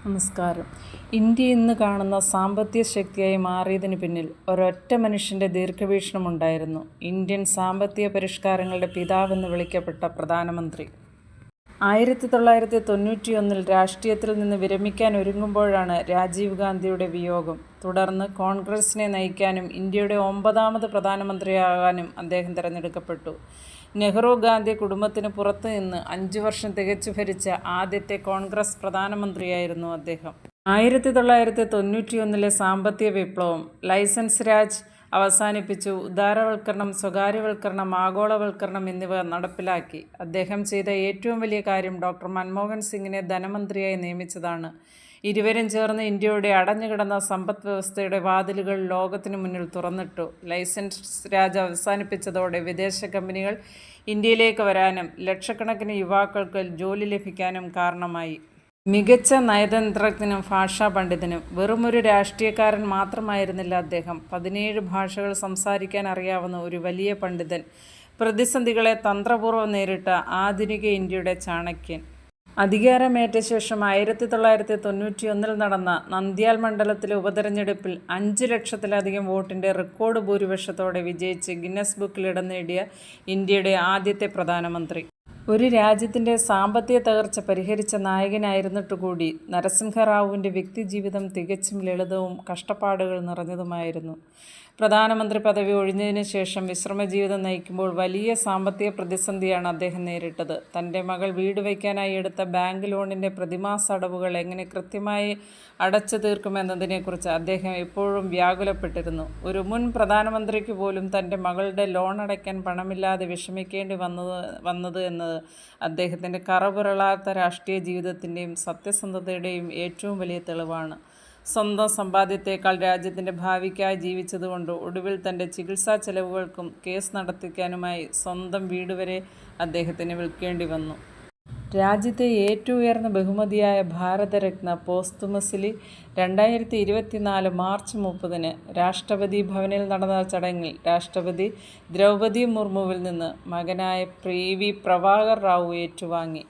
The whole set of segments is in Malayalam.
നമസ്കാരം. ഇന്ത്യ ഇന്ന് കാണുന്ന സാമ്പത്തിക ശക്തിയായി മാറിയതിനു പിന്നിൽ ഒരൊറ്റ മനുഷ്യൻ്റെ ദീർഘവീക്ഷണമുണ്ടായിരുന്നു. ഇന്ത്യൻ സാമ്പത്തിക പരിഷ്കാരങ്ങളുടെ പിതാവെന്ന് വിളിക്കപ്പെട്ട പ്രധാനമന്ത്രി. 1991 രാഷ്ട്രീയത്തിൽ നിന്ന് വിരമിക്കാൻ ഒരുങ്ങുമ്പോഴാണ് രാജീവ് ഗാന്ധിയുടെ വിയോഗം. തുടർന്ന് കോൺഗ്രസിനെ നയിക്കാനും ഇന്ത്യയുടെ 9ാമത് പ്രധാനമന്ത്രിയാകാനും അദ്ദേഹം തിരഞ്ഞെടുക്കപ്പെട്ടു. നെഹ്റു ഗാന്ധി കുടുംബത്തിന് പുറത്തു നിന്ന് 5 വർഷം തികച്ചു ഭരിച്ച ആദ്യത്തെ കോൺഗ്രസ് പ്രധാനമന്ത്രിയായിരുന്നു അദ്ദേഹം. 1991 സാമ്പത്തിക വിപ്ലവം ലൈസൻസ് രാജ് അവസാനിപ്പിച്ചു. ഉദാരവൽക്കരണം, സ്വകാര്യവൽക്കരണം, ആഗോളവൽക്കരണം എന്നിവ നടപ്പിലാക്കി. അദ്ദേഹം ചെയ്ത ഏറ്റവും വലിയ കാര്യം ഡോക്ടർ മൻമോഹൻ സിംഗിനെ ധനമന്ത്രിയായി നിയമിച്ചതാണ്. ഇരുവരും ചേർന്ന് ഇന്ത്യയുടെ അടഞ്ഞുകിടന്ന സമ്പദ് വ്യവസ്ഥയുടെ വാതിലുകൾ ലോകത്തിനു മുന്നിൽ തുറന്നിട്ടു. ലൈസൻസ് രാജ് അവസാനിപ്പിച്ചതോടെ വിദേശ കമ്പനികൾ ഇന്ത്യയിലേക്ക് വരാനും ലക്ഷക്കണക്കിന് യുവാക്കൾക്ക് ജോലി ലഭിക്കാനും കാരണമായി. മികച്ച നയതന്ത്രജ്ഞനും ഭാഷാ പണ്ഡിതനും വെറുമൊരു രാഷ്ട്രീയക്കാരൻ മാത്രമായിരുന്നില്ല അദ്ദേഹം. 17 ഭാഷകൾ സംസാരിക്കാൻ അറിയാവുന്ന ഒരു വലിയ പണ്ഡിതൻ, പ്രതിസന്ധികളെ തന്ത്രപൂർവ്വം നേരിട്ട ആധുനിക ഇന്ത്യയുടെ ചാണക്യൻ. അധികാരമേറ്റ ശേഷം 1991 നടന്ന നന്ദ്യാൽ മണ്ഡലത്തിലെ ഉപതെരഞ്ഞെടുപ്പിൽ 5 ലക്ഷത്തിലധികം വോട്ടിൻ്റെ റെക്കോർഡ് ഭൂരിപക്ഷത്തോടെ വിജയിച്ച് ഗിന്നസ് ബുക്കിൽ ഇടം നേടിയ ഇന്ത്യയുടെ ആദ്യത്തെ പ്രധാനമന്ത്രി. ഒരു രാജ്യത്തിൻ്റെ സാമ്പത്തിക തകർച്ച പരിഹരിച്ച നായകനായിരുന്നിട്ടുകൂടി നരസിംഹറാവുവിൻ്റെ വ്യക്തിജീവിതം തികച്ചും ലളിതവും കഷ്ടപ്പാടുകൾ നിറഞ്ഞതുമായിരുന്നു. പ്രധാനമന്ത്രി പദവി ഒഴിഞ്ഞതിനു ശേഷം വിശ്രമജീവിതം നയിക്കുമ്പോൾ വലിയ സാമ്പത്തിക പ്രതിസന്ധിയാണ് അദ്ദേഹം നേരിട്ടത്. തൻ്റെ മകൾ വീട് വയ്ക്കാനായി എടുത്ത ബാങ്ക് ലോണിൻ്റെ പ്രതിമാസ അടവുകൾ എങ്ങനെ കൃത്യമായി അടച്ചു തീർക്കുമെന്നതിനെക്കുറിച്ച് അദ്ദേഹം എപ്പോഴും വ്യാകുലപ്പെട്ടിരുന്നു. ഒരു മുൻ പ്രധാനമന്ത്രിക്ക് പോലും തൻ്റെ മകളുടെ ലോൺ അടയ്ക്കാൻ പണമില്ലാതെ വിഷമിക്കേണ്ടി വന്നത് എന്നത് അദ്ദേഹത്തിൻ്റെ കറപുരളാത്ത രാഷ്ട്രീയ ജീവിതത്തിൻ്റെയും സത്യസന്ധതയുടെയും ഏറ്റവും വലിയ തെളിവാണ്. സ്വന്തം സമ്പാദ്യത്തേക്കാൾ രാജ്യത്തിൻ്റെ ഭാവിക്കായി ജീവിച്ചതുകൊണ്ട് ഒടുവിൽ തൻ്റെ ചികിത്സാ ചെലവുകൾക്കും കേസ് നടത്തിക്കാനുമായി സ്വന്തം വീട് വരെ അദ്ദേഹത്തിന് വിൽക്കേണ്ടി വന്നു. രാജ്യത്തെ ഏറ്റവും ഉയർന്ന ബഹുമതിയായ ഭാരതരത്ന പോസ്തുമസ്ലി 2024 മാർച്ച് 30 രാഷ്ട്രപതി ഭവനിൽ നടന്ന ചടങ്ങിൽ രാഷ്ട്രപതി ദ്രൗപദി മുർമുവിൽ നിന്ന് മകനായ PV പ്രഭാകർ റാവു ഏറ്റുവാങ്ങി.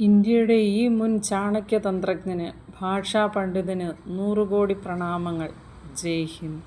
ഇന്ത്യയുടെ ഈ മുൻ ചാണക്യ തന്ത്രജ്ഞന്, ഭാഷാ പണ്ഡിതന് 100 കോടി പ്രണാമങ്ങൾ. ജയ് ഹിന്ദ്.